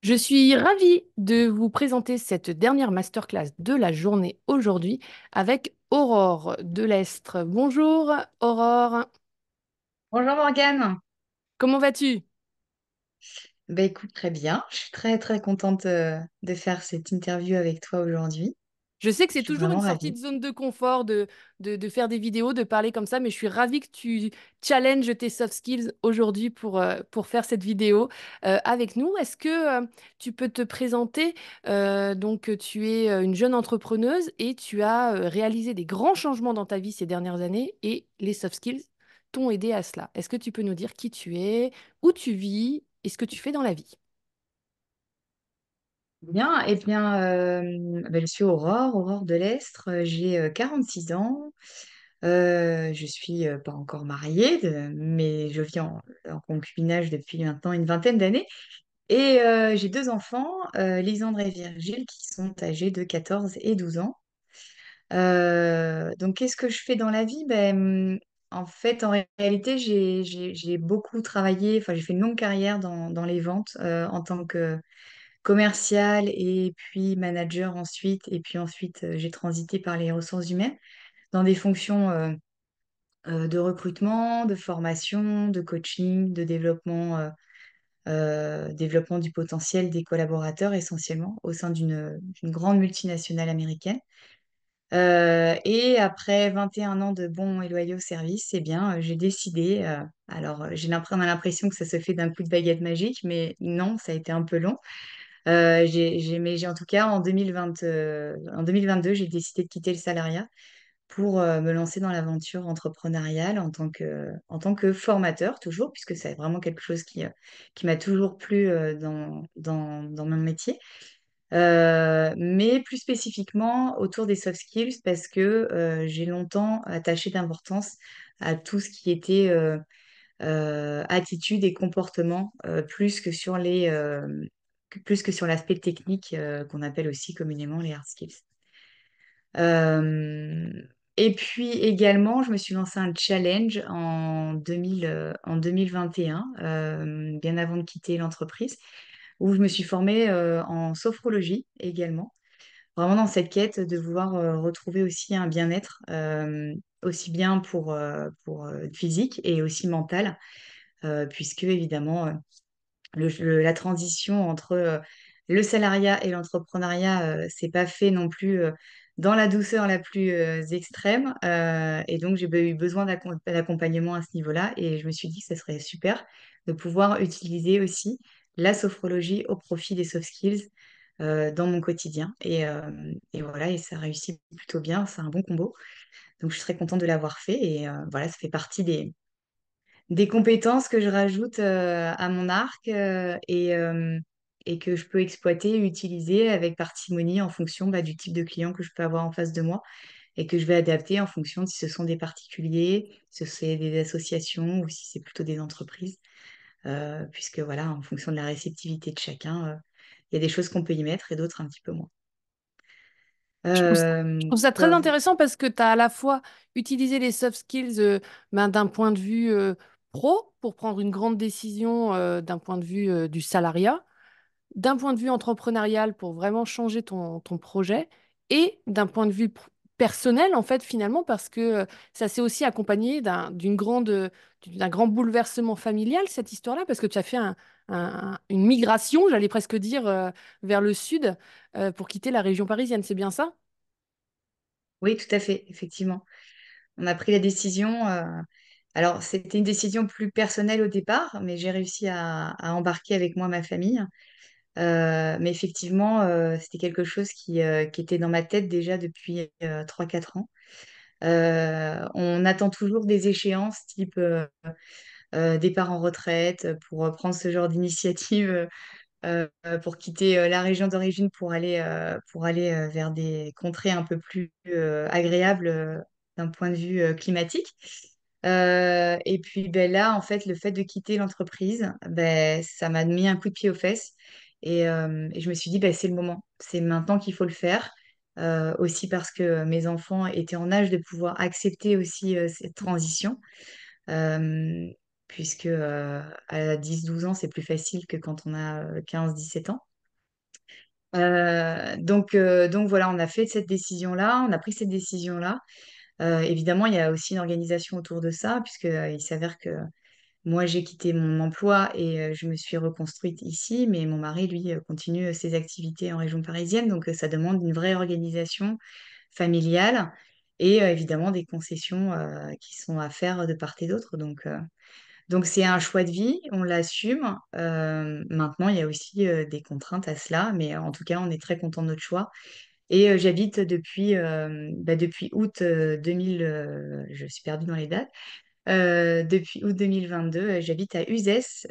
Je suis ravie de vous présenter cette dernière masterclass de la journée aujourd'hui avec Aurore Delestre. Bonjour Aurore, Bonjour Morgane. comment vas-tu? Écoute, très bien. Je suis très très contente de faire cette interview avec toi aujourd'hui. Je sais que Je c'est suis toujours une vraiment sortie ravie. de zone de confort de faire des vidéos, de parler comme ça, mais je suis ravie que tu challenges tes soft skills aujourd'hui pour faire cette vidéo avec nous. Est-ce que tu peux te présenter? Donc, tu es une jeune entrepreneuse et tu as réalisé des grands changements dans ta vie ces dernières années et les soft skills t'ont aidé à cela. Est-ce que tu peux nous dire qui tu es, où tu vis et ce que tu fais dans la vie? Bien, je suis Aurore Delestre. J'ai 46 ans. Je suis pas encore mariée, mais je vis en concubinage depuis maintenant une vingtaine d'années. Et j'ai deux enfants, Lisandre et Virgile, qui sont âgés de 14 et 12 ans. Donc, qu'est-ce que je fais dans la vie? En fait, en réalité, j'ai beaucoup travaillé, enfin, j'ai fait une longue carrière dans les ventes en tant que commercial et puis manager ensuite. Et puis ensuite, j'ai transité par les ressources humaines dans des fonctions de recrutement, de formation, de coaching, de développement du potentiel des collaborateurs essentiellement au sein d'une grande multinationale américaine. Et après 21 ans de bons et loyaux services, eh bien, j'ai décidé, on a l'impression que ça se fait d'un coup de baguette magique, mais non, ça a été un peu long. Mais en tout cas, en 2022, j'ai décidé de quitter le salariat pour me lancer dans l'aventure entrepreneuriale en tant que formateur, toujours, puisque c'est vraiment quelque chose qui m'a toujours plu dans mon métier. Mais plus spécifiquement autour des soft skills parce que j'ai longtemps attaché d'importance à tout ce qui était attitude et comportement plus que sur l'aspect technique qu'on appelle aussi communément les hard skills. Euh, et puis également, je me suis lancé un challenge en 2021, bien avant de quitter l'entreprise, où je me suis formée en sophrologie également, vraiment dans cette quête de vouloir retrouver aussi un bien-être, aussi bien pour physique et aussi mental, puisque évidemment, la transition entre le salariat et l'entrepreneuriat, c'est pas fait non plus dans la douceur la plus extrême. Et donc, j'ai eu besoin d'accompagnement à ce niveau-là. Et je me suis dit que ce serait super de pouvoir utiliser aussi la sophrologie au profit des soft skills dans mon quotidien. Et voilà, et ça réussit plutôt bien. C'est un bon combo. Donc, je suis très contente de l'avoir fait. Et voilà, ça fait partie des compétences que je rajoute à mon arc et que je peux exploiter et utiliser avec parcimonie en fonction du type de client que je peux avoir en face de moi et que je vais adapter en fonction de si ce sont des particuliers, si c'est des associations ou si c'est plutôt des entreprises. Puisque voilà, en fonction de la réceptivité de chacun, il y a des choses qu'on peut y mettre et d'autres un petit peu moins. Je trouve ça très Toi, intéressant parce que tu as à la fois utilisé les soft skills d'un point de vue pro pour prendre une grande décision d'un point de vue du salariat, d'un point de vue entrepreneurial pour vraiment changer ton projet et d'un point de vue personnel, en fait, finalement, parce que ça s'est aussi accompagné d'un grand bouleversement familial, cette histoire-là, parce que tu as fait une migration, j'allais presque dire, vers le sud pour quitter la région parisienne, c'est bien ça? oui, tout à fait, effectivement. On a pris la décision. Alors, c'était une décision plus personnelle au départ, mais j'ai réussi à embarquer avec moi ma famille. Mais effectivement, c'était quelque chose qui était dans ma tête déjà depuis 3-4 ans. On attend toujours des échéances type départ en retraite pour prendre ce genre d'initiative, pour quitter la région d'origine pour aller vers des contrées un peu plus agréables d'un point de vue climatique. Et puis là, en fait, le fait de quitter l'entreprise, ça m'a mis un coup de pied aux fesses. Et je me suis dit, c'est le moment. C'est maintenant qu'il faut le faire. Aussi parce que mes enfants étaient en âge de pouvoir accepter aussi cette transition. Euh, Puisque à 10-12 ans, c'est plus facile que quand on a 15-17 ans. Donc voilà, on a fait cette décision-là, on a pris cette décision-là. Évidemment, il y a aussi une organisation autour de ça, puisque il s'avère que moi, j'ai quitté mon emploi et je me suis reconstruite ici, mais mon mari, lui, continue ses activités en région parisienne. Donc, ça demande une vraie organisation familiale et évidemment des concessions qui sont à faire de part et d'autre. Donc c'est un choix de vie, on l'assume. Maintenant, il y a aussi des contraintes à cela, mais en tout cas, on est très content de notre choix. Et j'habite depuis août 2000, je suis perdue dans les dates. Depuis août 2022, j'habite à Uzès,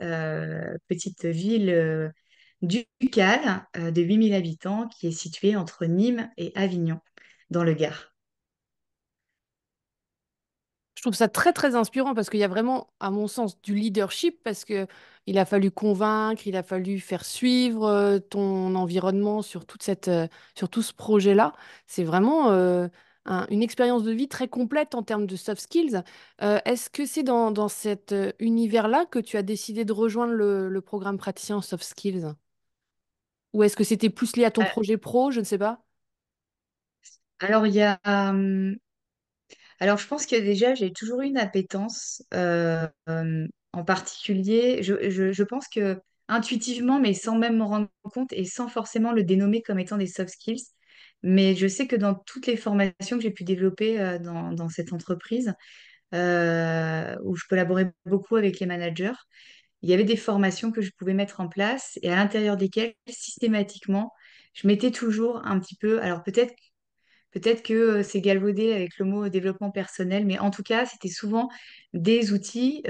petite ville ducale de 8 000 habitants qui est située entre Nîmes et Avignon, dans le Gard. Je trouve ça très très inspirant parce qu'il y a vraiment, à mon sens, du leadership parce que il a fallu convaincre, il a fallu faire suivre ton environnement sur sur tout ce projet-là. C'est vraiment une expérience de vie très complète en termes de soft skills. Est-ce que c'est dans cet univers-là que tu as décidé de rejoindre le programme praticien en soft skills? Ou est-ce que c'était plus lié à ton Euh, projet pro? Je ne sais pas. Alors, il y a, alors, je pense que déjà, j'ai toujours eu une appétence, en particulier. Je pense que intuitivement, mais sans même m'en rendre compte et sans forcément le dénommer comme étant des soft skills, mais je sais que dans toutes les formations que j'ai pu développer dans cette entreprise, où je collaborais beaucoup avec les managers, il y avait des formations que je pouvais mettre en place et à l'intérieur desquelles, systématiquement, je mettais toujours un petit peu, alors peut-être que c'est galvaudé avec le mot développement personnel, mais en tout cas, c'était souvent des outils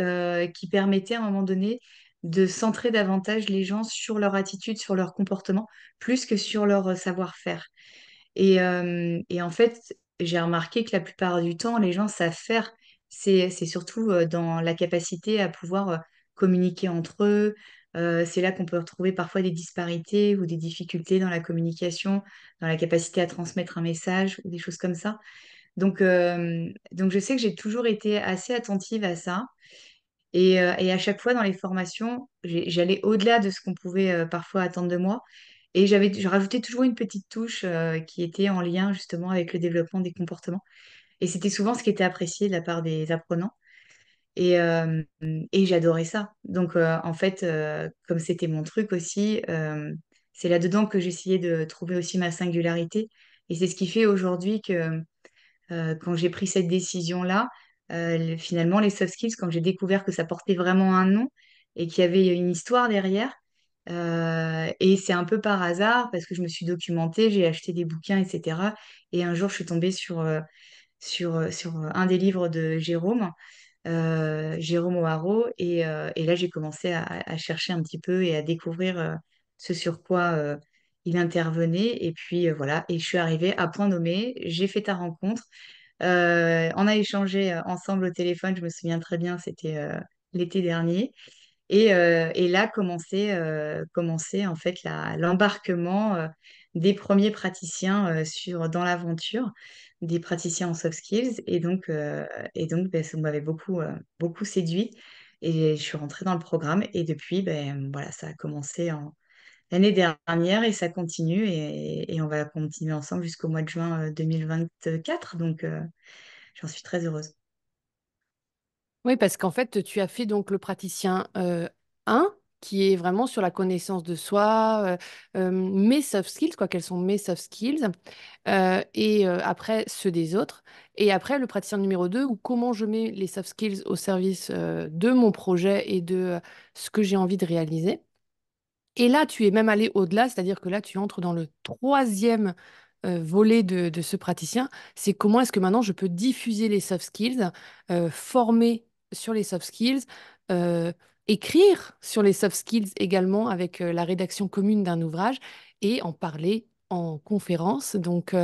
qui permettaient à un moment donné de centrer davantage les gens sur leur attitude, sur leur comportement, plus que sur leur savoir-faire. Et en fait, j'ai remarqué que la plupart du temps, les gens savent faire. C'est surtout dans la capacité à pouvoir communiquer entre eux. C'est là qu'on peut retrouver parfois des disparités ou des difficultés dans la communication, dans la capacité à transmettre un message ou des choses comme ça. Donc je sais que j'ai toujours été assez attentive à ça. Et à chaque fois dans les formations, j'allais au-delà de ce qu'on pouvait parfois attendre de moi. Et je rajoutais toujours une petite touche qui était en lien justement avec le développement des comportements. Et c'était souvent ce qui était apprécié de la part des apprenants. Et j'adorais ça. Donc en fait, comme c'était mon truc aussi, c'est là-dedans que j'essayais de trouver aussi ma singularité. Et c'est ce qui fait aujourd'hui que quand j'ai pris cette décision-là, finalement, les soft skills, quand j'ai découvert que ça portait vraiment un nom et qu'il y avait une histoire derrière, et c'est un peu par hasard parce que je me suis documentée, j'ai acheté des bouquins, etc. Et un jour, je suis tombée sur un des livres de Jérôme O'Haraud, et là, j'ai commencé à chercher un petit peu et à découvrir ce sur quoi il intervenait. Et puis voilà, et je suis arrivée à point nommé, j'ai fait ta rencontre. On a échangé ensemble au téléphone, je me souviens très bien, c'était l'été dernier. Et là commençait en fait l'embarquement des premiers praticiens dans l'aventure, des praticiens en soft skills. Et donc ben, ça m'avait beaucoup séduit. Et je suis rentrée dans le programme. Et depuis, ben, voilà, ça a commencé l'année dernière et ça continue. Et on va continuer ensemble jusqu'au mois de juin 2024. Donc, j'en suis très heureuse. Oui, parce qu'en fait, tu as fait donc le praticien 1, qui est vraiment sur la connaissance de soi, mes soft skills, quoi, quels sont mes soft skills, et après ceux des autres. Et après, le praticien numéro 2, où comment je mets les soft skills au service de mon projet et de ce que j'ai envie de réaliser. Et là, tu es même allé au-delà, c'est-à-dire que là, tu entres dans le troisième volet de ce praticien. C'est comment est-ce que maintenant je peux diffuser les soft skills, former sur les soft skills, euh, écrire sur les soft skills également avec la rédaction commune d'un ouvrage et en parler en conférence. Donc,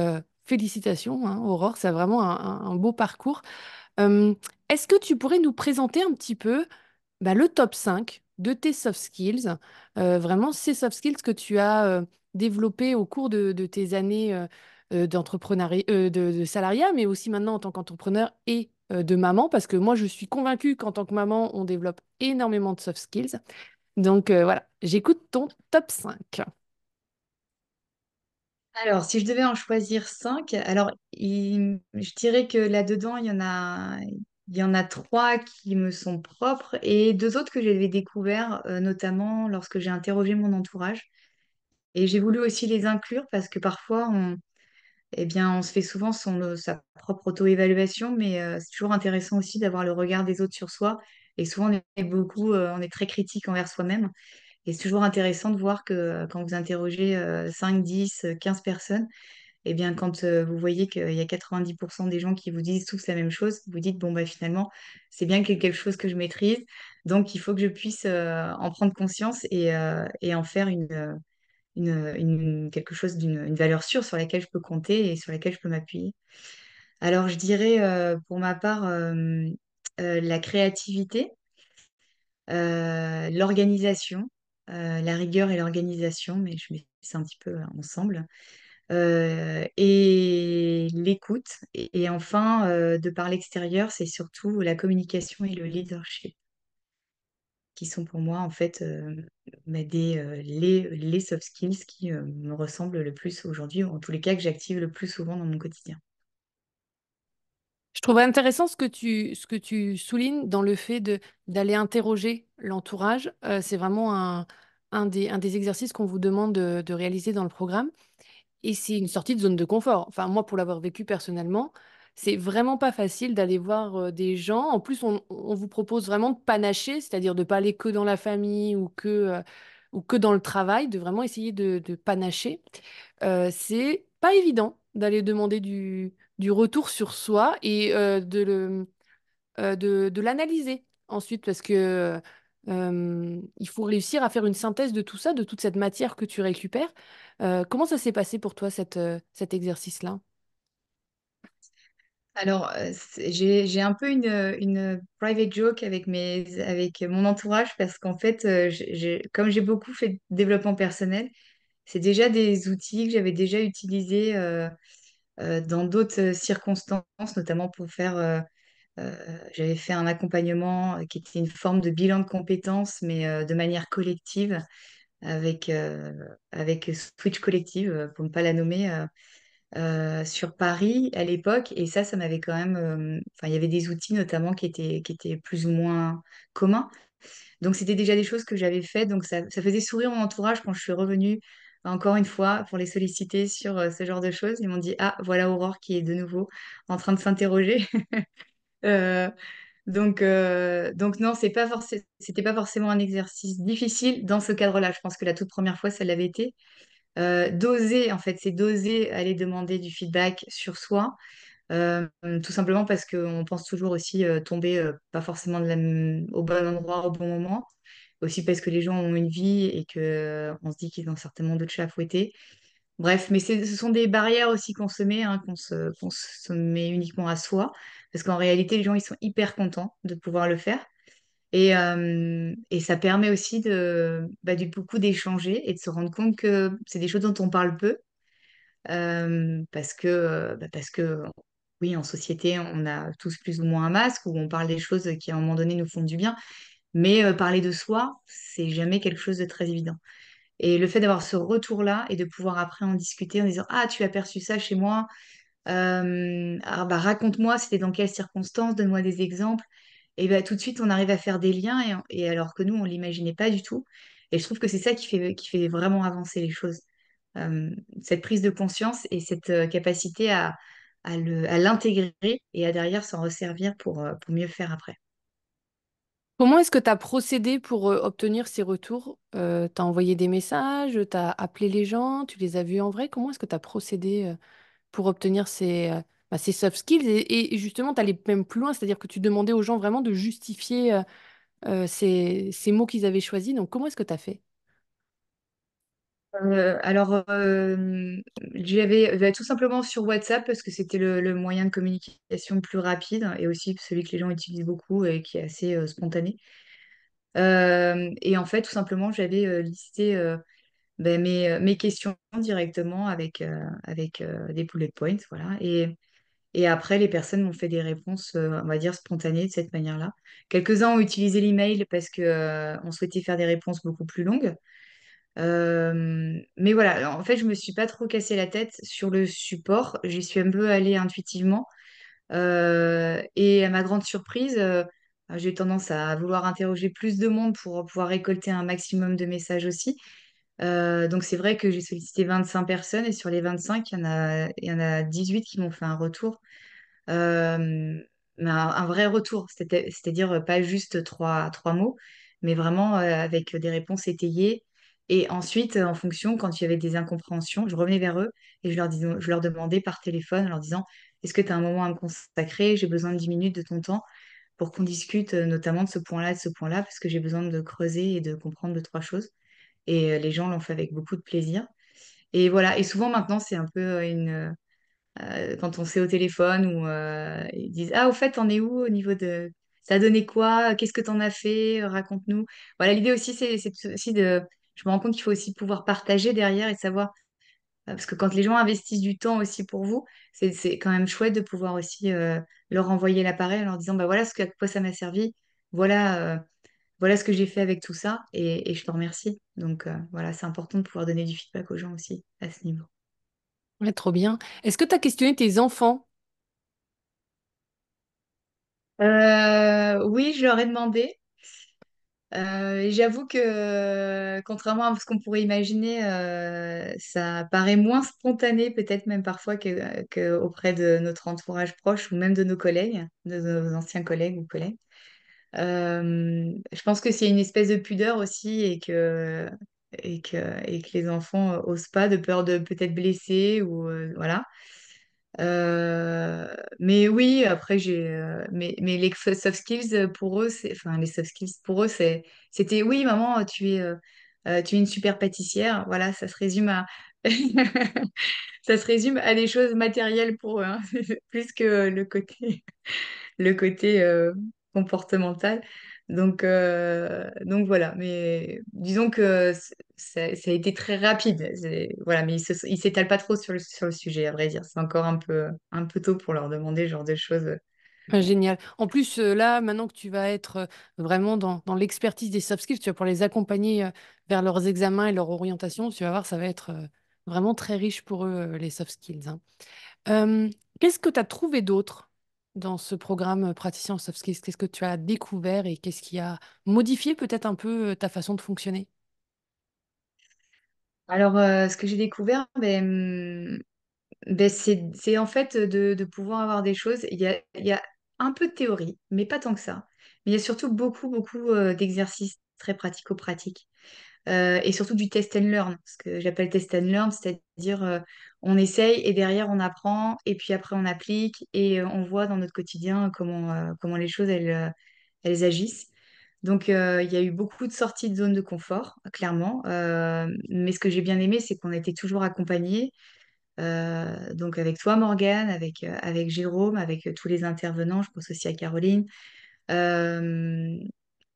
félicitations, hein, Aurore, c'est vraiment un beau parcours. Euh, Est-ce que tu pourrais nous présenter un petit peu le top 5 de tes soft skills, vraiment ces soft skills que tu as développés au cours de tes années d'entrepreneuriat, de salariat, mais aussi maintenant en tant qu'entrepreneur et de maman, parce que moi, je suis convaincue qu'en tant que maman, on développe énormément de soft skills. Donc voilà, j'écoute ton top 5. Alors, si je devais en choisir cinq, alors je dirais que là-dedans, il y en a trois qui me sont propres et deux autres que j'avais découverts, notamment lorsque j'ai interrogé mon entourage. Et j'ai voulu aussi les inclure parce que parfois, eh bien, on se fait souvent sa propre auto-évaluation, mais c'est toujours intéressant aussi d'avoir le regard des autres sur soi. Et souvent, on est très critique envers soi-même. Et c'est toujours intéressant de voir que quand vous interrogez 5, 10, 15 personnes, eh bien, quand vous voyez qu'il y a 90% des gens qui vous disent tous la même chose, vous dites, bon, bah, finalement, c'est bien quelque chose que je maîtrise, donc il faut que je puisse en prendre conscience et en faire quelque chose une valeur sûre sur laquelle je peux compter et sur laquelle je peux m'appuyer. Alors, je dirais pour ma part la créativité, l'organisation, la rigueur et l'organisation, mais je mets ça un petit peu ensemble. Et l'écoute. Et enfin, de par l'extérieur, c'est surtout la communication et le leadership qui sont pour moi en fait les soft skills qui me ressemblent le plus aujourd'hui, ou en tous les cas que j'active le plus souvent dans mon quotidien. Je trouve intéressant ce que tu soulignes dans le fait d'aller interroger l'entourage. C'est vraiment un des exercices qu'on vous demande de réaliser dans le programme. Et c'est une sortie de zone de confort. Enfin, moi, pour l'avoir vécu personnellement, c'est vraiment pas facile d'aller voir des gens. En plus, on vous propose vraiment de panacher, c'est-à-dire de pas aller que dans la famille ou que dans le travail, de vraiment essayer de panacher. C'est pas évident d'aller demander du retour sur soi et de l'analyser ensuite parce que il faut réussir à faire une synthèse de tout ça, de toute cette matière que tu récupères. Comment ça s'est passé pour toi cet exercice-là? Alors, j'ai un peu une private joke avec mon entourage parce qu'en fait, comme j'ai beaucoup fait de développement personnel, c'est déjà des outils que j'avais déjà utilisés dans d'autres circonstances, notamment pour euh, j'avais fait un accompagnement qui était une forme de bilan de compétences, mais de manière collective, avec, euh, avec Switch Collective, pour ne pas la nommer, sur Paris à l'époque. Et ça m'avait quand même. Enfin, il y avait des outils notamment qui étaient plus ou moins communs. Donc, c'était déjà des choses que j'avais faites. Donc, ça faisait sourire mon entourage quand je suis revenue. Encore une fois, pour les solliciter sur ce genre de choses, ils m'ont dit, ah, voilà Aurore qui est de nouveau en train de s'interroger. Euh, donc non, c'était pas forcément un exercice difficile dans ce cadre-là. Je pense que la toute première fois, ça l'avait été. D'oser, en fait, c'est d'oser aller demander du feedback sur soi, tout simplement parce qu'on pense toujours aussi tomber pas forcément au bon endroit au bon moment. Aussi parce que les gens ont une vie et que on se dit qu'ils ont certainement d'autres chats à fouetter. Bref, mais ce sont des barrières aussi qu'on se met, hein, qu'on se met uniquement à soi. Parce qu'en réalité, les gens, ils sont hyper contents de pouvoir le faire. Et ça permet aussi du beaucoup d'échanger et de se rendre compte que c'est des choses dont on parle peu. Parce que, oui, en société, on a tous plus ou moins un masque où on parle des choses qui, à un moment donné, nous font du bien. Mais parler de soi, c'est jamais quelque chose de très évident. Et le fait d'avoir ce retour-là et de pouvoir après en discuter en disant, ah, tu as perçu ça chez moi, ah, bah, raconte-moi, c'était dans quelles circonstances, donne-moi des exemples. Et bah, tout de suite, on arrive à faire des liens, et alors que nous, on l'imaginait pas du tout. Et je trouve que c'est ça qui fait vraiment avancer les choses. Euh, cette prise de conscience et cette capacité à l'intégrer et à derrière s'en resservir pour mieux faire après. Comment est-ce que tu as procédé pour obtenir ces retours? Tu as envoyé des messages, tu as appelé les gens, tu les as vus en vrai? Comment est-ce que tu as procédé pour obtenir ces soft skills? Et justement, tu allais même plus loin, c'est-à-dire que tu demandais aux gens vraiment de justifier ces mots qu'ils avaient choisis. Donc, comment est-ce que tu as fait? Alors, j'avais tout simplement sur WhatsApp parce que c'était le moyen de communication le plus rapide et aussi celui que les gens utilisent beaucoup et qui est assez spontané. Et en fait, tout simplement, j'avais listé mes questions directement avec des bullet points, voilà. Et après, les personnes m'ont fait des réponses, on va dire, spontanées de cette manière-là. Quelques-uns ont utilisé l'email parce que on souhaitait faire des réponses beaucoup plus longues. Mais voilà, en fait, je me suis pas trop cassé la tête sur le support. J'y suis un peu allée intuitivement. Et à ma grande surprise, j'ai tendance à vouloir interroger plus de monde pour pouvoir récolter un maximum de messages aussi. Donc c'est vrai que j'ai sollicité 25 personnes et sur les 25, il y en a 18 qui m'ont fait un retour. Mais un vrai retour, c'est-à-dire pas juste trois mots, mais vraiment avec des réponses étayées. Et ensuite, en fonction, quand il y avait des incompréhensions, je revenais vers eux et je leur demandais par téléphone en leur disant, est-ce que tu as un moment à me consacrer? J'ai besoin de 10 minutes de ton temps pour qu'on discute notamment de ce point-là, de ce point-là, parce que j'ai besoin de creuser et de comprendre deux, trois choses. Et les gens l'ont fait avec beaucoup de plaisir. Et voilà, et souvent maintenant, c'est un peu quand on sait au téléphone ou ils disent, ah, au fait, t'en es où au niveau de... Ça a donné quoi? Qu'est-ce que t'en as fait? Raconte-nous. Voilà, l'idée aussi, c'est aussi de... Je me rends compte qu'il faut aussi pouvoir partager derrière et savoir... Parce que quand les gens investissent du temps aussi pour vous, c'est quand même chouette de pouvoir aussi leur envoyer l'appareil en leur disant, bah voilà à quoi ça m'a servi. Voilà, voilà ce que j'ai fait avec tout ça et je te remercie. Donc voilà, c'est important de pouvoir donner du feedback aux gens aussi à ce niveau. Ouais, trop bien. Est-ce que tu as questionné tes enfants? Oui, je leur ai demandé. Et j'avoue que, contrairement à ce qu'on pourrait imaginer, ça paraît moins spontané, peut-être même parfois que auprès de notre entourage proche ou même de nos collègues, de nos anciens collègues ou collègues. Je pense que c'est une espèce de pudeur aussi et que les enfants osent pas de peur de peut-être blesser ou voilà. Mais oui, après mais les soft skills pour eux, enfin les soft skills pour eux, c'était oui maman, tu es une super pâtissière. Voilà, ça se résume à ça se résume à des choses matérielles pour eux, hein, plus que le côté comportemental. Donc voilà, mais disons que ça a été très rapide. Voilà, mais ils s'étalent pas trop sur le sujet, à vrai dire. C'est encore un peu tôt pour leur demander ce genre de choses. Génial. En plus, là, maintenant que tu vas être vraiment dans l'expertise des soft skills, tu vas pouvoir les accompagner vers leurs examens et leur orientation. Tu vas voir, ça va être vraiment très riche pour eux, les soft skills, hein. Euh, Qu'est-ce que tu as trouvé d'autre dans ce programme praticien en soft skills? Qu'est-ce que tu as découvert et qu'est-ce qui a modifié peut-être un peu ta façon de fonctionner? Alors, ce que j'ai découvert, c'est en fait de pouvoir avoir des choses. Il y a un peu de théorie, mais pas tant que ça. Mais il y a surtout beaucoup, beaucoup d'exercices très pratico-pratiques. Et surtout du test and learn, ce que j'appelle test and learn, c'est-à-dire on essaye et derrière on apprend et puis après on applique et on voit dans notre quotidien comment les choses elles agissent. Donc il y a eu beaucoup de sorties de zone de confort, clairement. Mais ce que j'ai bien aimé, c'est qu'on a été toujours accompagnés. Donc avec toi, Morgane, avec Jérôme, avec tous les intervenants, je pense aussi à Caroline. Euh,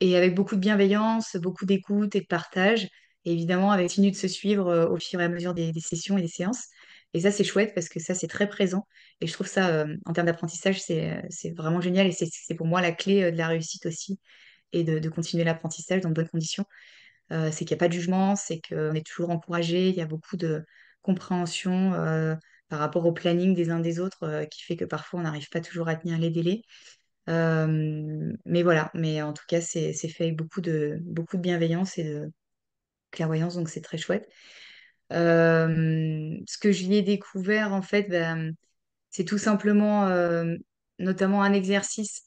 et avec beaucoup de bienveillance, beaucoup d'écoute et de partage. Et évidemment, avec continue de se suivre au fur et à mesure des sessions et des séances. Et ça, c'est chouette parce que ça, c'est très présent. Et je trouve ça, en termes d'apprentissage, c'est vraiment génial. Et c'est pour moi la clé de la réussite aussi et de continuer l'apprentissage dans de bonnes conditions. C'est qu'il n'y a pas de jugement, c'est qu'on est toujours encouragé. Il y a beaucoup de compréhension par rapport au planning des uns des autres qui fait que parfois, on n'arrive pas toujours à tenir les délais. Mais voilà, mais en tout cas, c'est fait avec beaucoup de bienveillance et de clairvoyance, donc c'est très chouette. Ce que j'y ai découvert, en fait, c'est tout simplement, notamment un exercice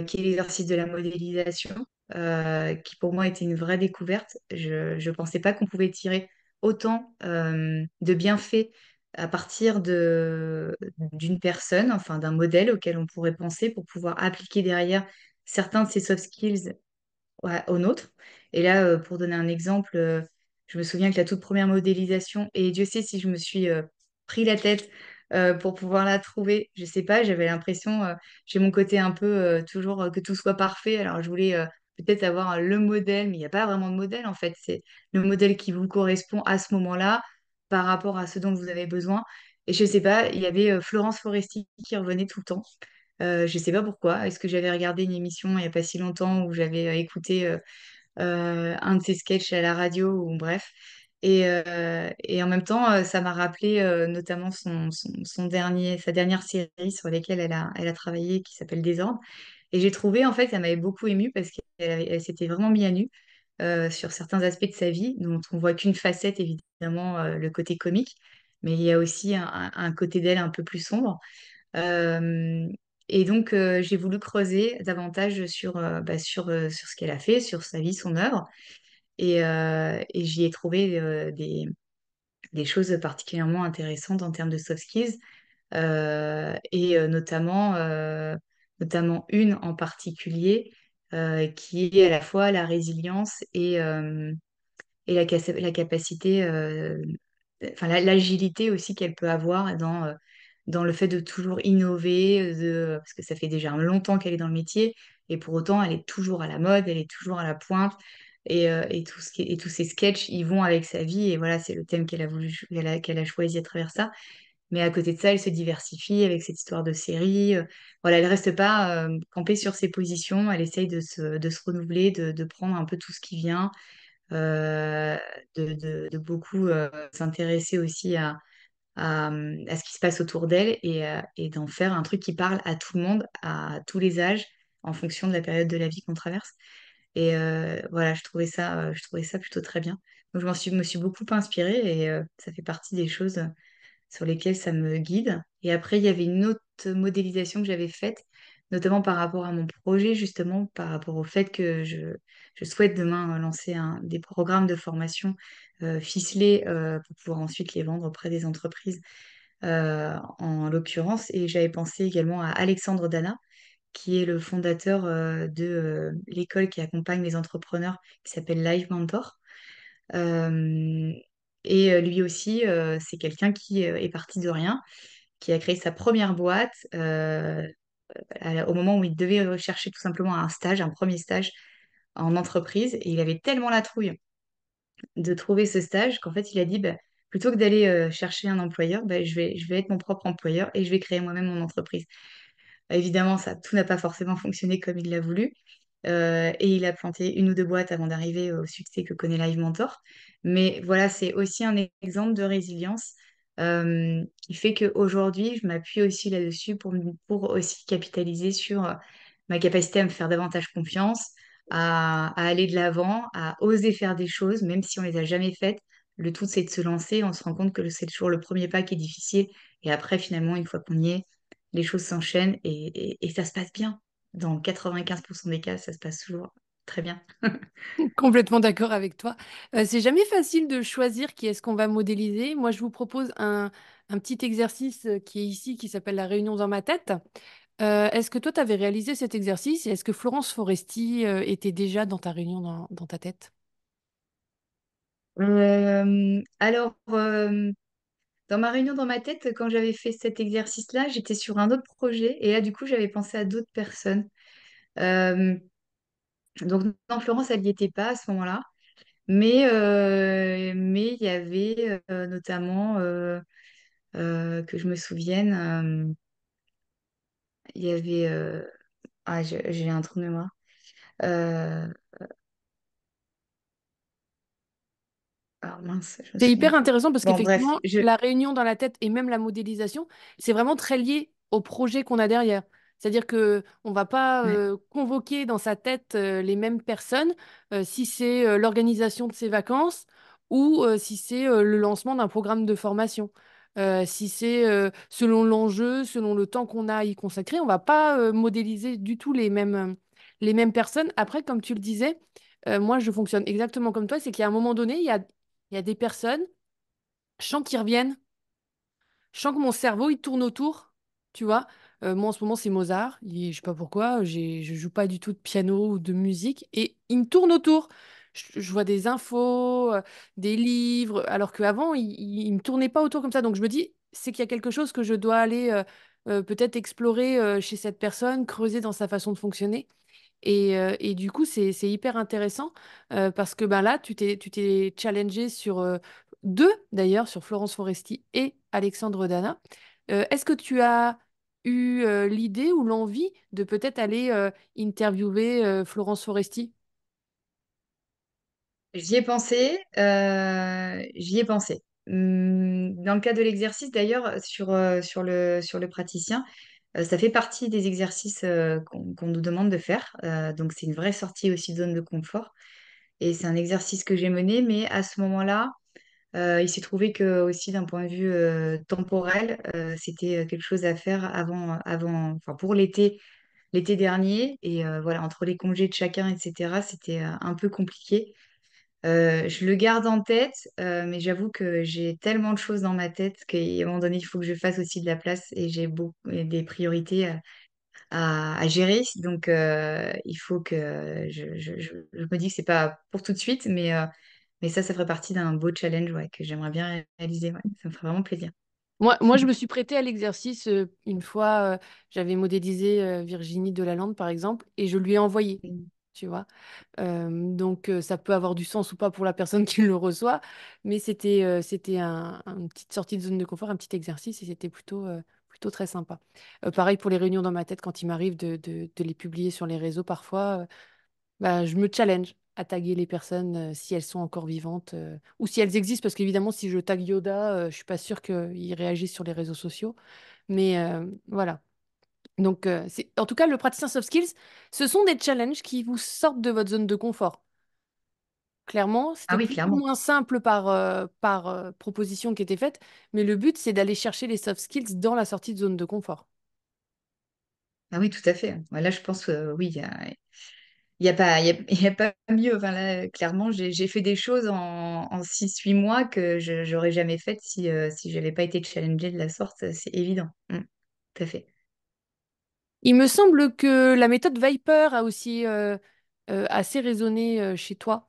qui est l'exercice de la modélisation, qui pour moi était une vraie découverte. Je ne pensais pas qu'on pouvait tirer autant de bienfaits à partir d'une personne, enfin d'un modèle auquel on pourrait penser pour pouvoir appliquer derrière certains de ces soft skills au nôtre. Et là, pour donner un exemple, je me souviens que la toute première modélisation, et Dieu sait si je me suis pris la tête pour pouvoir la trouver, je sais pas, j'avais l'impression, j'ai mon côté un peu toujours que tout soit parfait, alors je voulais peut-être avoir le modèle, mais il n'y a pas vraiment de modèle en fait, c'est le modèle qui vous correspond à ce moment-là par rapport à ce dont vous avez besoin. Et je sais pas, il y avait Florence Foresti qui revenait tout le temps. Je sais pas pourquoi. Est-ce que j'avais regardé une émission il n'y a pas si longtemps où j'avais écouté un de ses sketchs à la radio, ou bref. Et en même temps, ça m'a rappelé notamment sa dernière série sur laquelle elle a travaillé, qui s'appelle Désordre. Et j'ai trouvé, en fait, ça m'avait beaucoup émue parce elle s'était vraiment mise à nu sur certains aspects de sa vie, dont on voit qu'une facette, évidemment, le côté comique, mais il y a aussi un côté d'elle un peu plus sombre. Euh, et donc, j'ai voulu creuser davantage sur ce qu'elle a fait, sur sa vie, son œuvre. Et j'y ai trouvé des choses particulièrement intéressantes en termes de soft skills, notamment une en particulier qui est à la fois la résilience et la capacité, enfin l'agilité aussi qu'elle peut avoir dans le fait de toujours innover, parce que ça fait déjà longtemps qu'elle est dans le métier, et pour autant elle est toujours à la mode, elle est toujours à la pointe, et et tous ces sketchs, ils vont avec sa vie, et voilà, c'est le thème qu'elle a choisi à travers ça. Mais à côté de ça, elle se diversifie avec cette histoire de série. Voilà, elle reste pas campée sur ses positions, elle essaye de se renouveler, de prendre un peu tout ce qui vient euh, de beaucoup s'intéresser aussi à ce qui se passe autour d'elle et d'en faire un truc qui parle à tout le monde, à tous les âges, en fonction de la période de la vie qu'on traverse. Et voilà, je trouvais ça plutôt très bien. Donc, me suis beaucoup inspirée et ça fait partie des choses sur lesquelles ça me guide. Et après, il y avait une autre modélisation que j'avais faite, notamment par rapport à mon projet, justement, par rapport au fait que je souhaite demain lancer des programmes de formation ficelés pour pouvoir ensuite les vendre auprès des entreprises, en l'occurrence. Et j'avais pensé également à Alexandre Dana, qui est le fondateur de l'école qui accompagne les entrepreneurs, qui s'appelle Live Mentor. Euh, Lui aussi, c'est quelqu'un qui est parti de rien, qui a créé sa première boîte au moment où il devait rechercher tout simplement un stage, un premier stage en entreprise. Et il avait tellement la trouille de trouver ce stage qu'en fait, il a dit, bah, plutôt que d'aller chercher un employeur, bah, je vais être mon propre employeur et je vais créer moi-même mon entreprise. Évidemment, tout n'a pas forcément fonctionné comme il l'a voulu. Et il a planté une ou deux boîtes avant d'arriver au succès que connaît Live Mentor. Mais voilà, c'est aussi un exemple de résilience qui fait qu'aujourd'hui, je m'appuie aussi là-dessus pour aussi capitaliser sur ma capacité à me faire davantage confiance, à aller de l'avant, à oser faire des choses, même si on les a jamais faites. Le tout, c'est de se lancer. On se rend compte que c'est toujours le premier pas qui est difficile. Et après, finalement, une fois qu'on y est, les choses s'enchaînent et ça se passe bien. Dans 95% des cas, ça se passe toujours très bien. Complètement d'accord avec toi. C'est jamais facile de choisir qui est-ce qu'on va modéliser. Moi, je vous propose un petit exercice qui est ici, qui s'appelle la réunion dans ma tête. Est-ce que toi, tu avais réalisé cet exercice et est-ce que Florence Foresti était déjà dans ta réunion dans ta tête? Alors, dans ma réunion dans ma tête, quand j'avais fait cet exercice-là, j'étais sur un autre projet et là, du coup, j'avais pensé à d'autres personnes. Euh, donc, non, Florence, elle n'y était pas à ce moment-là. Mais il y avait notamment, que je me souvienne, il y avait... j'ai un trou de mémoire. Euh, alors mince, je me C'est souviens hyper plus. intéressant parce Bon, bref, qu'effectivement, la réunion dans la tête et même la modélisation, c'est vraiment très lié au projet qu'on a derrière. C'est-à-dire que on va pas ouais. convoquer dans sa tête les mêmes personnes si c'est l'organisation de ses vacances ou si c'est le lancement d'un programme de formation. Si c'est selon l'enjeu, selon le temps qu'on a à y consacrer, on va pas modéliser du tout les mêmes personnes. Après, comme tu le disais, moi, je fonctionne exactement comme toi, c'est qu'il y a un moment donné, il y a des personnes, je sens qu'ils reviennent, je sens que mon cerveau, il tourne autour, tu vois. Moi, en ce moment, c'est Mozart. Je sais pas pourquoi, je joue pas du tout de piano ou de musique. Et il me tourne autour. Je vois des infos, des livres, alors qu'avant, il me tournait pas autour comme ça. Donc, je me dis, c'est qu'il y a quelque chose que je dois aller peut-être explorer chez cette personne, creuser dans sa façon de fonctionner. Et du coup, c'est hyper intéressant parce que ben là, tu t'es challengé sur deux, d'ailleurs, sur Florence Foresti et Alexandre Dana. Est-ce que tu as eu l'idée ou l'envie de peut-être aller interviewer Florence Foresti? J'y ai pensé, j'y ai pensé. Dans le cas de l'exercice, d'ailleurs, sur le praticien, ça fait partie des exercices qu'on nous demande de faire. Donc, c'est une vraie sortie aussi de zone de confort. Et c'est un exercice que j'ai mené, mais à ce moment-là, il s'est trouvé que aussi d'un point de vue temporel, c'était quelque chose à faire enfin pour l'été dernier. Et voilà, entre les congés de chacun, etc., c'était un peu compliqué. Je le garde en tête, mais j'avoue que j'ai tellement de choses dans ma tête qu'à un moment donné, il faut que je fasse aussi de la place et j'ai beaucoup des priorités à gérer. Donc, il faut que je me dis que c'est pas pour tout de suite, mais ça ferait partie d'un beau challenge ouais, que j'aimerais bien réaliser. Ouais. Ça me ferait vraiment plaisir. Moi, je me suis prêtée à l'exercice une fois, j'avais modélisé Virginie Delalande, par exemple, et je lui ai envoyé, tu vois. Donc, ça peut avoir du sens ou pas pour la personne qui le reçoit, mais c'était une petite sortie de zone de confort, un petit exercice, et c'était plutôt très sympa. Pareil pour les réunions dans ma tête, quand il m'arrive de les publier sur les réseaux, parfois, bah, je me challenge à taguer les personnes si elles sont encore vivantes ou si elles existent, parce qu'évidemment, si je tag Yoda, je suis pas sûre qu'il réagisse sur les réseaux sociaux. Mais voilà. Donc, en tout cas, le praticien soft skills, ce sont des challenges qui vous sortent de votre zone de confort. Clairement, Ah c'était oui, plus ou clairement. moins simple par proposition qui était faite, mais le but, c'est d'aller chercher les soft skills dans la sortie de zone de confort. Ah oui, tout à fait. Ouais, là, je pense, oui, il y a pas, il y a pas mieux. Enfin, là, clairement, j'ai fait des choses en 6-8 mois que je n'aurais jamais faites si je n'avais pas été challengée de la sorte, c'est évident. Tout à fait. Il me semble que la méthode Viper a aussi assez résonné chez toi.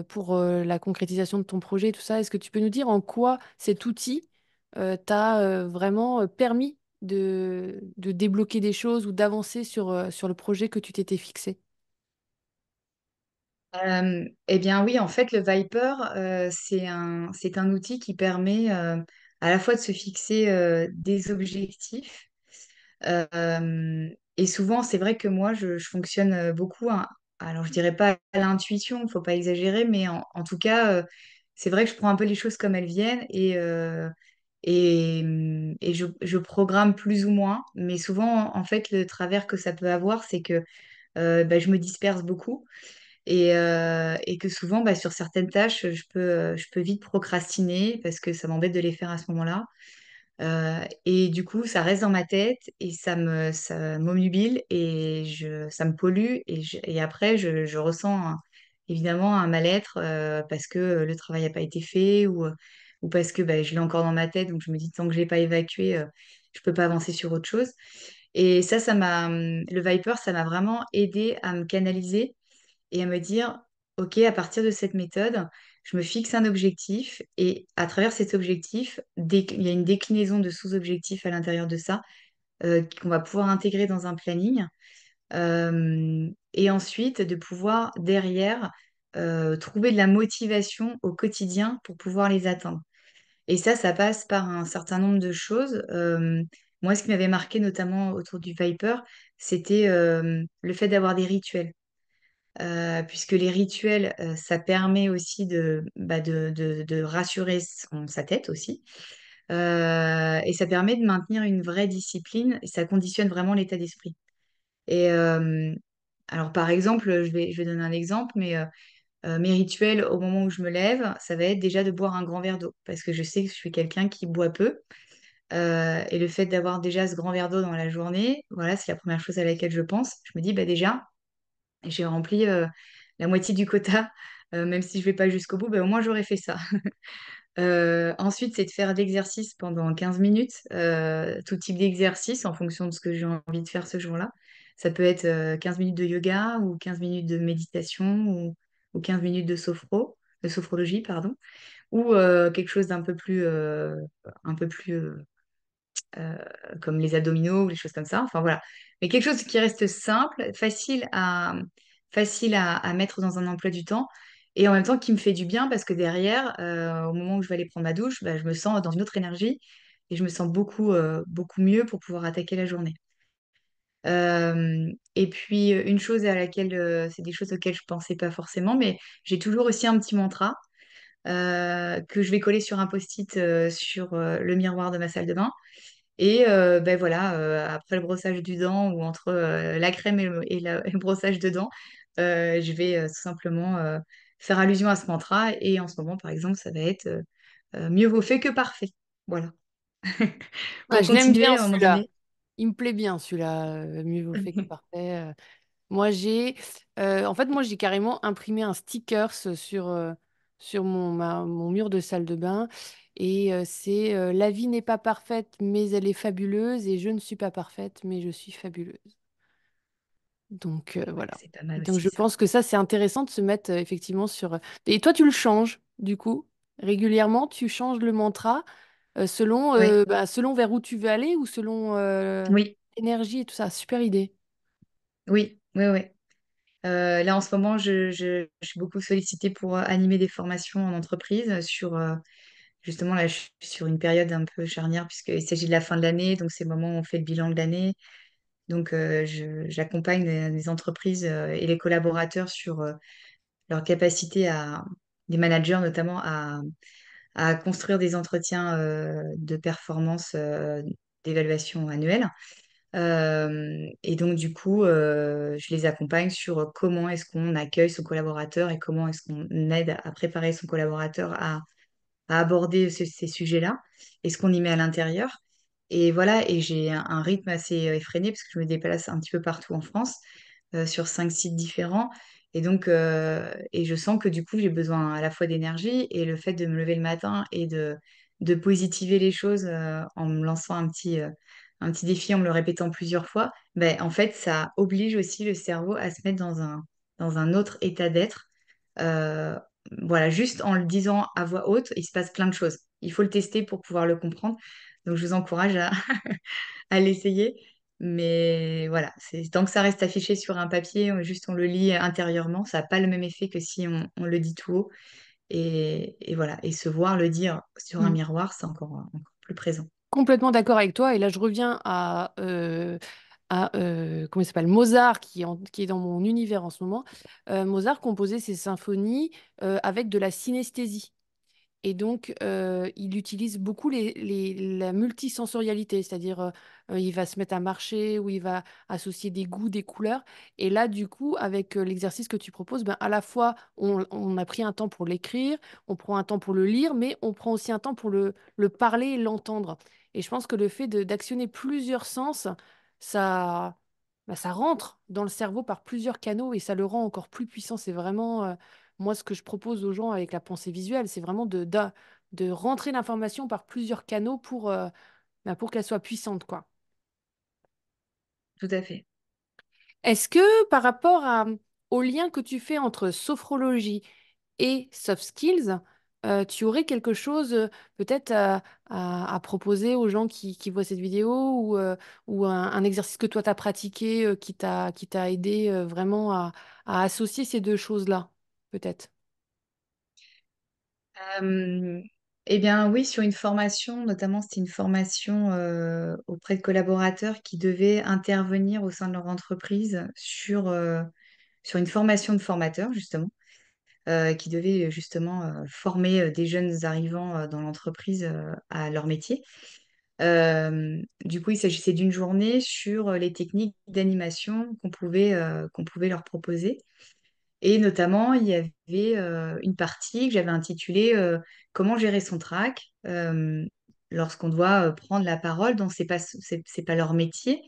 Pour la concrétisation de ton projet et tout ça. Est-ce que tu peux nous dire en quoi cet outil t'a vraiment permis de débloquer des choses ou d'avancer sur le projet que tu t'étais fixé? Eh bien oui, en fait, le Viper, c'est un outil qui permet à la fois de se fixer des objectifs. euh, et souvent, c'est vrai que moi, je fonctionne beaucoup, alors je dirais pas à l'intuition, il faut pas exagérer, mais en tout cas, c'est vrai que je prends un peu les choses comme elles viennent et je programme plus ou moins. Mais souvent, en fait, le travers que ça peut avoir, c'est que bah, je me disperse beaucoup et que souvent, bah, sur certaines tâches, je peux vite procrastiner parce que ça m'embête de les faire à ce moment-là. Et du coup, ça reste dans ma tête et ça m'obnubile et ça me pollue. Et après, je ressens évidemment un mal-être parce que le travail n'a pas été fait ou parce que bah, je l'ai encore dans ma tête. Donc, je me dis, tant que je l'ai pas évacué, je peux pas avancer sur autre chose. Et le Viper, ça m'a vraiment aidé à me canaliser et à me dire, OK, à partir de cette méthode, je me fixe un objectif et à travers cet objectif, il y a une déclinaison de sous-objectifs à l'intérieur de ça qu'on va pouvoir intégrer dans un planning et ensuite de pouvoir derrière trouver de la motivation au quotidien pour pouvoir les atteindre. Et ça passe par un certain nombre de choses. Moi, ce qui m'avait marqué notamment autour du Viper, c'était le fait d'avoir des rituels puisque les rituels, ça permet aussi de rassurer sa tête aussi. Et ça permet de maintenir une vraie discipline et ça conditionne vraiment l'état d'esprit. Et alors, par exemple, je vais donner un exemple, mais mes rituels au moment où je me lève, ça va être déjà de boire un grand verre d'eau parce que je sais que je suis quelqu'un qui boit peu. Et le fait d'avoir déjà ce grand verre d'eau dans la journée, voilà, c'est la première chose à laquelle je pense. Je me dis, bah déjà, j'ai rempli la moitié du quota, même si je vais pas jusqu'au bout, ben, au moins j'aurais fait ça. Ensuite, c'est de faire de l'exercice pendant 15 minutes, tout type d'exercice en fonction de ce que j'ai envie de faire ce jour-là. Ça peut être 15 minutes de yoga ou 15 minutes de méditation ou 15 minutes de sophrologie, pardon, ou quelque chose un peu plus euh, comme les abdominaux ou les choses comme ça. Enfin voilà. Mais quelque chose qui reste simple, facile à mettre dans un emploi du temps et en même temps qui me fait du bien parce que derrière, au moment où je vais aller prendre ma douche, bah, je me sens dans une autre énergie et je me sens beaucoup mieux pour pouvoir attaquer la journée. Et puis, une chose à laquelle, c'est des choses auxquelles je pensais pas forcément, mais j'ai toujours aussi un petit mantra que je vais coller sur un post-it sur le miroir de ma salle de bain. Et ben voilà, après le brossage du dent ou entre la crème et le brossage de dents, je vais tout simplement faire allusion à ce mantra. Et en ce moment, par exemple, ça va être mieux vaut fait que parfait. Voilà. Ah, Pour je l'aime continuer bien à un moment celui-là. donné. Il me plaît bien celui-là. Mieux vaut fait que parfait. Moi, j'ai carrément imprimé un stickers sur mon mur de salle de bain. Et c'est La vie n'est pas parfaite, mais elle est fabuleuse. Et je ne suis pas parfaite, mais je suis fabuleuse. Donc Ouais, voilà. c'est pas mal Et donc aussi je ça. pense que ça, c'est intéressant de se mettre effectivement sur. Et toi, tu le changes, du coup, régulièrement, tu changes le mantra Oui, selon vers où tu veux aller ou selon oui, l'énergie et tout ça. Super idée. oui, oui, oui. Là, en ce moment, je suis beaucoup sollicitée pour animer des formations en entreprise sur, justement, là, je suis sur une période un peu charnière puisqu'il s'agit de la fin de l'année, donc c'est le moment où on fait le bilan de l'année. Donc, j'accompagne les entreprises et les collaborateurs sur leur capacité les managers notamment, à construire des entretiens de performance d'évaluation annuelle. Et donc, du coup, je les accompagne sur comment est-ce qu'on accueille son collaborateur et comment est-ce qu'on aide à préparer son collaborateur à aborder ces sujets-là et ce qu'on y met à l'intérieur. Et voilà, et j'ai un rythme assez effréné parce que je me déplace un petit peu partout en France, sur 5 sites différents. Et donc, et je sens que du coup, j'ai besoin à la fois d'énergie et le fait de me lever le matin et de positiver les choses en me lançant un petit défi, en me le répétant plusieurs fois, ben, en fait, ça oblige aussi le cerveau à se mettre dans un autre état d'être. Euh, voilà, juste en le disant à voix haute, il se passe plein de choses. Il faut le tester pour pouvoir le comprendre. Donc, je vous encourage à l'essayer. Mais voilà, tant que ça reste affiché sur un papier, juste on le lit intérieurement, ça n'a pas le même effet que si on le dit tout haut. Et voilà, et se voir le dire sur un Mm. miroir, c'est encore plus présent. Complètement d'accord avec toi. Et là, je reviens comment il s'appelle? Mozart, qui est dans mon univers en ce moment. Mozart composait ses symphonies avec de la synesthésie. Et donc, il utilise beaucoup la multisensorialité, c'est-à-dire il va se mettre à marcher ou il va associer des goûts, des couleurs. Et là, du coup, avec l'exercice que tu proposes, ben, à la fois, on a pris un temps pour l'écrire, on prend un temps pour le lire, mais on prend aussi un temps pour le parler et l'entendre. Et je pense que le fait d'actionner plusieurs sens, ça, ça rentre dans le cerveau par plusieurs canaux et ça le rend encore plus puissant. C'est vraiment moi, ce que je propose aux gens avec la pensée visuelle, c'est vraiment de rentrer l'information par plusieurs canaux pour qu'elle soit puissante, quoi. Tout à fait. Est-ce que par rapport au lien que tu fais entre sophrologie et soft skills, tu aurais quelque chose peut-être à proposer aux gens qui voient cette vidéo ou un exercice que toi tu as pratiqué qui t'a aidé vraiment à associer ces deux choses-là, peut-être? Euh, eh bien oui, sur une formation, notamment c'était une formation auprès de collaborateurs qui devaient intervenir au sein de leur entreprise sur une formation de formateurs, justement, qui devait justement former des jeunes arrivants dans l'entreprise à leur métier. Du coup, il s'agissait d'une journée sur les techniques d'animation qu'on pouvait leur proposer. Et notamment, il y avait une partie que j'avais intitulée Comment gérer son trac lorsqu'on doit prendre la parole, dont c'est pas leur métier,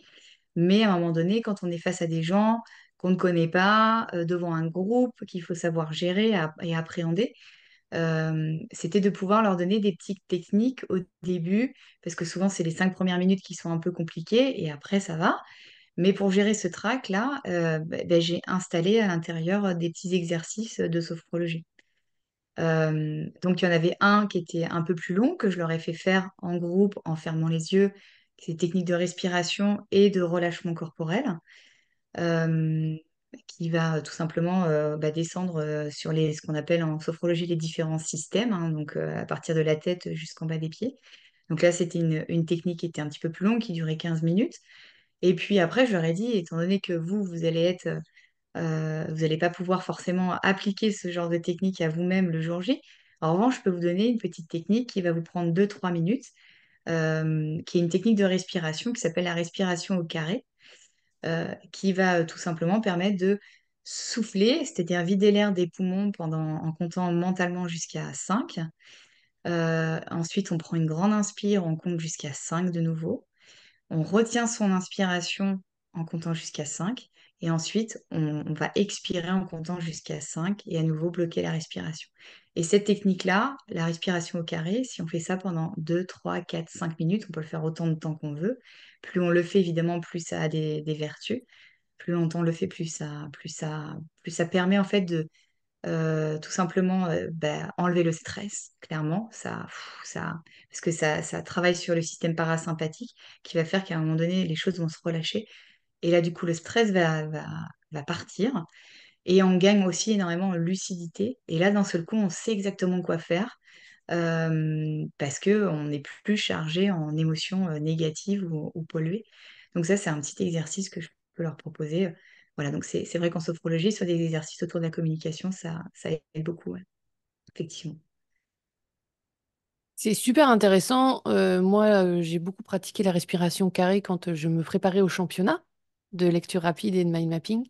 mais à un moment donné, quand on est face à des gens qu'on ne connaît pas, devant un groupe qu'il faut savoir gérer et appréhender, c'était de pouvoir leur donner des petites techniques au début, parce que souvent c'est les 5 premières minutes qui sont un peu compliquées et après ça va. Mais pour gérer ce trac-là, j'ai installé à l'intérieur des petits exercices de sophrologie. Donc il y en avait un qui était un peu plus long, que je leur ai fait faire en groupe en fermant les yeux, c'est techniques de respiration et de relâchement corporel, euh, qui va tout simplement descendre sur ce qu'on appelle en sophrologie les différents systèmes, hein, donc à partir de la tête jusqu'en bas des pieds. Donc là, c'était une technique qui était un petit peu plus longue, qui durait 15 minutes. Et puis après, je leur ai dit, étant donné que vous allez être vous n'allez pas pouvoir forcément appliquer ce genre de technique à vous-même le jour J. En revanche, je peux vous donner une petite technique qui va vous prendre 2 3 minutes, qui est une technique de respiration qui s'appelle la respiration au carré, qui va tout simplement permettre de souffler, c'est-à-dire vider l'air des poumons en comptant mentalement jusqu'à 5. Ensuite, on prend une grande inspire, on compte jusqu'à 5 de nouveau. On retient son inspiration en comptant jusqu'à 5 et ensuite on va expirer en comptant jusqu'à 5 et à nouveau bloquer la respiration. Et cette technique-là, la respiration au carré, si on fait ça pendant 2 3 4 5 minutes, on peut le faire autant de temps qu'on veut. Plus on le fait, évidemment, plus ça a des vertus. Plus longtemps on le fait, plus ça permet en fait de tout simplement enlever le stress, clairement. Parce que ça travaille sur le système parasympathique qui va faire qu'à un moment donné, les choses vont se relâcher. Et là, du coup, le stress va partir. Et on gagne aussi énormément en lucidité. Et là, d'un seul coup, on sait exactement quoi faire parce qu'on n'est plus chargé en émotions négatives ou polluées. Donc ça, c'est un petit exercice que je peux leur proposer. Voilà, donc c'est vrai qu'en sophrologie, sur des exercices autour de la communication, ça aide beaucoup, ouais, effectivement. C'est super intéressant. Moi, j'ai beaucoup pratiqué la respiration carrée quand je me préparais au championnat de lecture rapide et de mind mapping.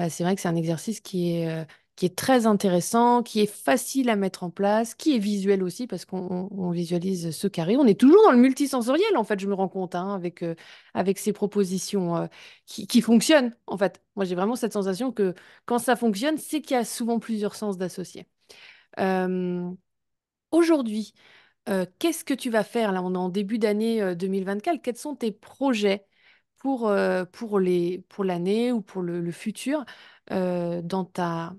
C'est vrai que c'est un exercice qui est très intéressant, qui est facile à mettre en place, qui est visuel aussi parce qu'on visualise ce carré. On est toujours dans le multisensoriel, en fait, je me rends compte, hein, avec ces propositions qui fonctionnent, en fait. Moi, j'ai vraiment cette sensation que quand ça fonctionne, c'est qu'il y a souvent plusieurs sens d'associer. Euh, Aujourd'hui, qu'est-ce que tu vas faire là? On est en début d'année 2024. Quels sont tes projets pour l'année ou pour le futur dans ta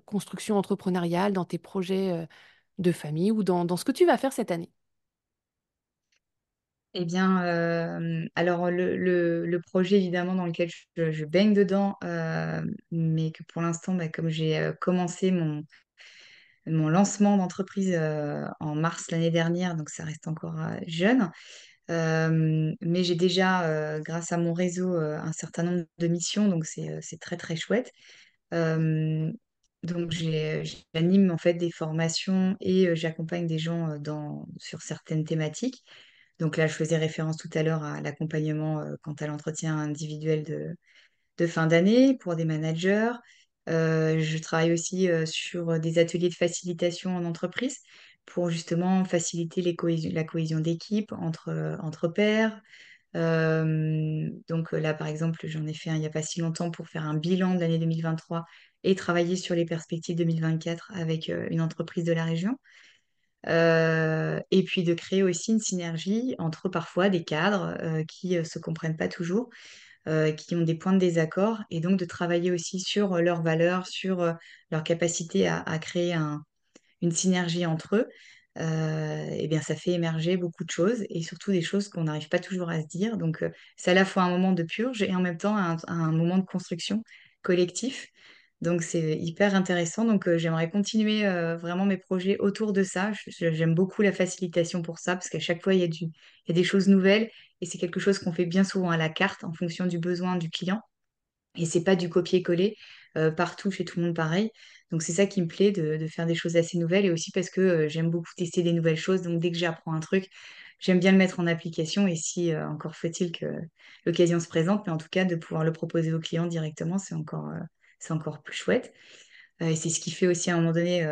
construction entrepreneuriale, dans tes projets de famille ou dans ce que tu vas faire cette année? Eh bien, alors le projet évidemment dans lequel je baigne dedans, mais que pour l'instant, comme j'ai commencé mon lancement d'entreprise en mars l'année dernière, donc ça reste encore jeune. Mais j'ai déjà, grâce à mon réseau, un certain nombre de missions, donc c'est très très chouette. Euh, donc j'anime en fait des formations et j'accompagne des gens sur certaines thématiques. Donc là, je faisais référence tout à l'heure à l'accompagnement quant à l'entretien individuel de fin d'année pour des managers. Je travaille aussi sur des ateliers de facilitation en entreprise pour justement faciliter la cohésion d'équipe entre pairs. Donc là, par exemple, j'en ai fait un il n'y a pas si longtemps pour faire un bilan de l'année 2023 et travailler sur les perspectives 2024 avec une entreprise de la région. Et puis de créer aussi une synergie entre parfois des cadres qui se comprennent pas toujours, qui ont des points de désaccord, et donc de travailler aussi sur leurs valeurs, sur leur capacité à créer une synergie entre eux. Eh bien, ça fait émerger beaucoup de choses et surtout des choses qu'on n'arrive pas toujours à se dire. Donc, c'est à la fois un moment de purge et en même temps un moment de construction collectif. Donc, c'est hyper intéressant. Donc, j'aimerais continuer vraiment mes projets autour de ça. J'aime beaucoup la facilitation pour ça parce qu'à chaque fois, il y a des choses nouvelles et c'est quelque chose qu'on fait bien souvent à la carte en fonction du besoin du client. Et c'est pas du copier-coller partout chez tout le monde pareil. Donc c'est ça qui me plaît de faire des choses assez nouvelles et aussi parce que j'aime beaucoup tester des nouvelles choses. Donc dès que j'apprends un truc, j'aime bien le mettre en application et si encore faut-il que l'occasion se présente, mais en tout cas de pouvoir le proposer aux clients directement, c'est encore plus chouette. Et c'est ce qui fait aussi à un moment donné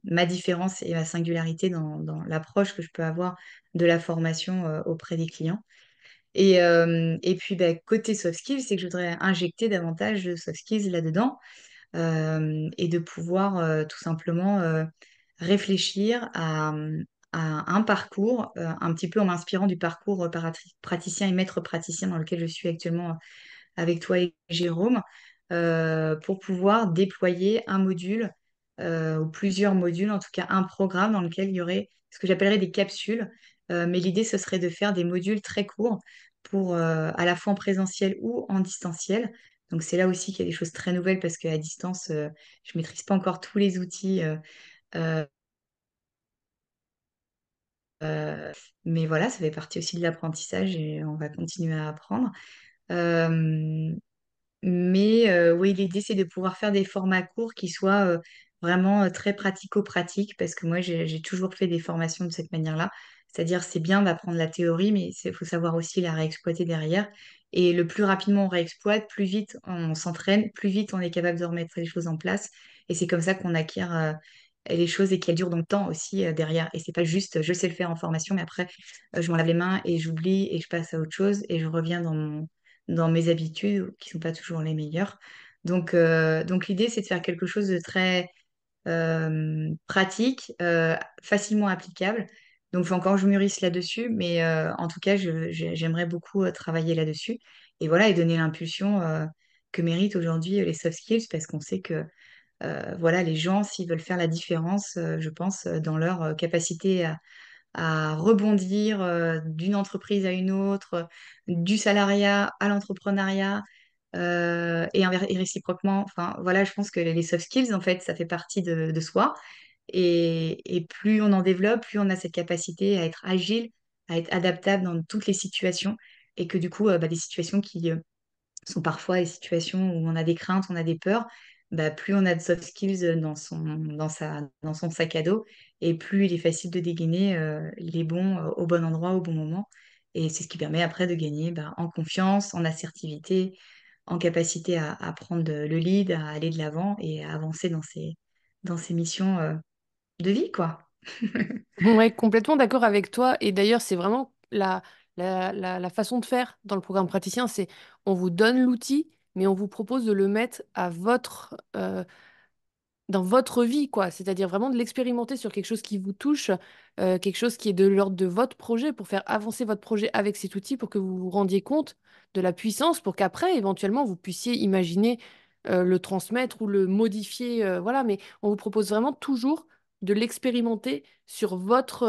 ma différence et ma singularité dans l'approche que je peux avoir de la formation auprès des clients. Et puis, côté soft skills, c'est que je voudrais injecter davantage de soft skills là-dedans et de pouvoir tout simplement réfléchir à un parcours, un petit peu en m'inspirant du parcours praticien et maître praticien dans lequel je suis actuellement avec toi et Jérôme, pour pouvoir déployer un module ou plusieurs modules, en tout cas un programme dans lequel il y aurait ce que j'appellerais des capsules. Mais l'idée, ce serait de faire des modules très courts pour à la fois en présentiel ou en distanciel. Donc c'est là aussi qu'il y a des choses très nouvelles parce qu'à distance, je ne maîtrise pas encore tous les outils. Euh, euh, mais voilà, ça fait partie aussi de l'apprentissage et on va continuer à apprendre. Euh, mais oui, l'idée, c'est de pouvoir faire des formats courts qui soient vraiment très pratico-pratiques, parce que moi, j'ai toujours fait des formations de cette manière-là. C'est-à-dire, c'est bien d'apprendre la théorie, mais il faut savoir aussi la réexploiter derrière. Et le plus rapidement on réexploite, plus vite on s'entraîne, plus vite on est capable de remettre les choses en place. Et c'est comme ça qu'on acquiert les choses et qu'elles durent dans le temps aussi derrière. Et c'est pas juste, je sais le faire en formation, mais après, je m'en lave les mains et j'oublie et je passe à autre chose et je reviens dans mes habitudes qui sont pas toujours les meilleures. Donc l'idée, c'est de faire quelque chose de très pratique, facilement applicable. Donc, il faut encore que je mûrisse là-dessus, mais en tout cas, j'aimerais beaucoup travailler là-dessus. Et voilà, et donner l'impulsion que méritent aujourd'hui les soft skills, parce qu'on sait que voilà, les gens, s'ils veulent faire la différence, je pense, dans leur capacité à rebondir d'une entreprise à une autre, du salariat à l'entrepreneuriat, et réciproquement. Enfin, voilà, je pense que les soft skills, en fait, ça fait partie de soi. Et plus on en développe, plus on a cette capacité à être agile, à être adaptable dans toutes les situations. Et que du coup, des situations qui sont parfois des situations où on a des craintes, on a des peurs, plus on a de soft skills dans son sac à dos, et plus il est facile de dégainer les bons au bon endroit, au bon moment. Et c'est ce qui permet après de gagner en confiance, en assertivité, en capacité à prendre le lead, à aller de l'avant et à avancer dans ses missions de vie, quoi. Ouais, complètement d'accord avec toi. Et d'ailleurs, c'est vraiment la façon de faire dans le programme praticien, c'est on vous donne l'outil, mais on vous propose de le mettre à dans votre vie, quoi. C'est-à-dire vraiment de l'expérimenter sur quelque chose qui vous touche, quelque chose qui est de l'ordre de votre projet, pour faire avancer votre projet avec cet outil, pour que vous vous rendiez compte de la puissance, pour qu'après, éventuellement, vous puissiez imaginer le transmettre ou le modifier. Voilà, mais on vous propose vraiment toujours de l'expérimenter sur votre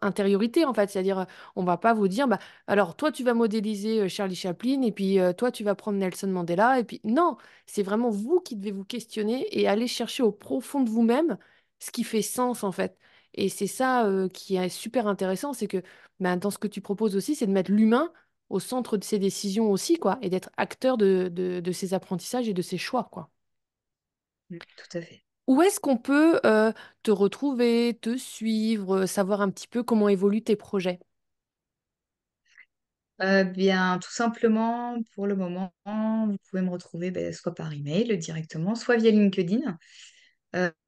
intériorité, en fait. C'est-à-dire, on va pas vous dire, bah, alors toi, tu vas modéliser Charlie Chaplin, et puis toi, tu vas prendre Nelson Mandela, et puis non. C'est vraiment vous qui devez vous questionner et aller chercher au profond de vous-même ce qui fait sens en fait. Et c'est ça qui est super intéressant, c'est que ben, dans ce que tu proposes aussi, c'est de mettre l'humain au centre de ses décisions aussi, quoi, et d'être acteur de ses apprentissages et de ses choix, quoi. Tout à fait. Où est-ce qu'on peut te retrouver, te suivre, savoir un petit peu comment évoluent tes projets? Bien, tout simplement, pour le moment, vous pouvez me retrouver soit par email directement, soit via LinkedIn.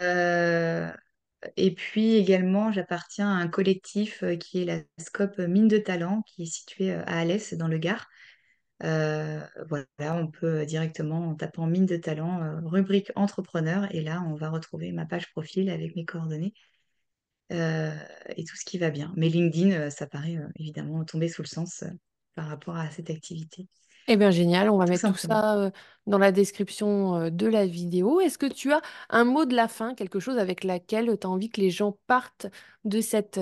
Euh, et puis également, j'appartiens à un collectif qui est la Scope Mine de Talent, qui est situé à Alès, dans le Gard. Voilà, on peut directement, en tapant Mine de Talent, rubrique entrepreneur, et là, on va retrouver ma page profil avec mes coordonnées euh, et tout ce qui va bien. Mais LinkedIn, ça paraît évidemment tomber sous le sens par rapport à cette activité, Eh bien, génial, on va tout mettre tout simplement. ça dans la description de la vidéo. Est-ce que tu as un mot de la fin, quelque chose avec laquelle tu as envie que les gens partent de cette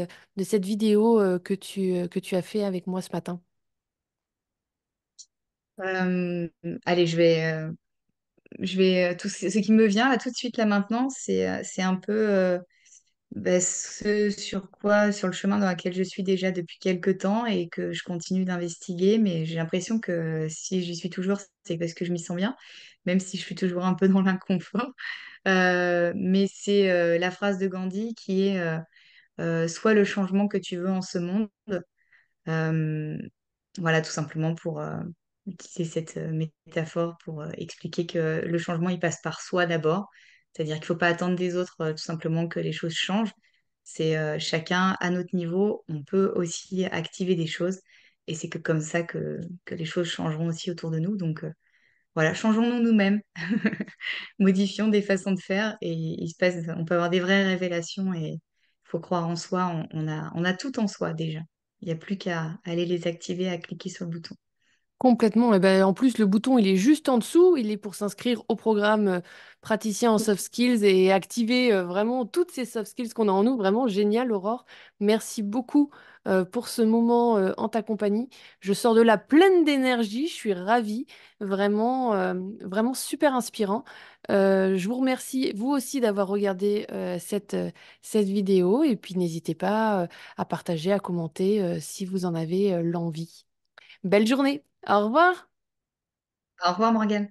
vidéo que tu as fait avec moi ce matin? Euh, allez, tout ce qui me vient là tout de suite là maintenant, c'est un peu ce sur quoi, sur le chemin dans lequel je suis déjà depuis quelques temps et que je continue d'investiguer, mais j'ai l'impression que si j'y suis toujours, c'est parce que je m'y sens bien, même si je suis toujours un peu dans l'inconfort. Mais c'est la phrase de Gandhi qui est sois le changement que tu veux en ce monde. Euh, voilà, tout simplement pour utiliser cette métaphore pour expliquer que le changement, il passe par soi d'abord. C'est-à-dire qu'il ne faut pas attendre des autres tout simplement que les choses changent. C'est chacun à notre niveau, on peut aussi activer des choses. Et c'est que comme ça que les choses changeront aussi autour de nous. Donc voilà, changeons-nous nous-mêmes, modifions des façons de faire et on peut avoir des vraies révélations et il faut croire en soi. On a tout en soi déjà. Il n'y a plus qu'à aller les activer, à cliquer sur le bouton. Complètement. Et ben, en plus, le bouton, il est juste en dessous. Il est pour s'inscrire au programme praticien en soft skills et activer vraiment toutes ces soft skills qu'on a en nous. Vraiment génial, Aurore. Merci beaucoup pour ce moment en ta compagnie. Je sors de là pleine d'énergie. Je suis ravie. Vraiment, vraiment super inspirant. Je vous remercie, vous aussi, d'avoir regardé cette vidéo. Et puis, n'hésitez pas à partager, à commenter si vous en avez l'envie. Belle journée. Au revoir. Au revoir, Morgane.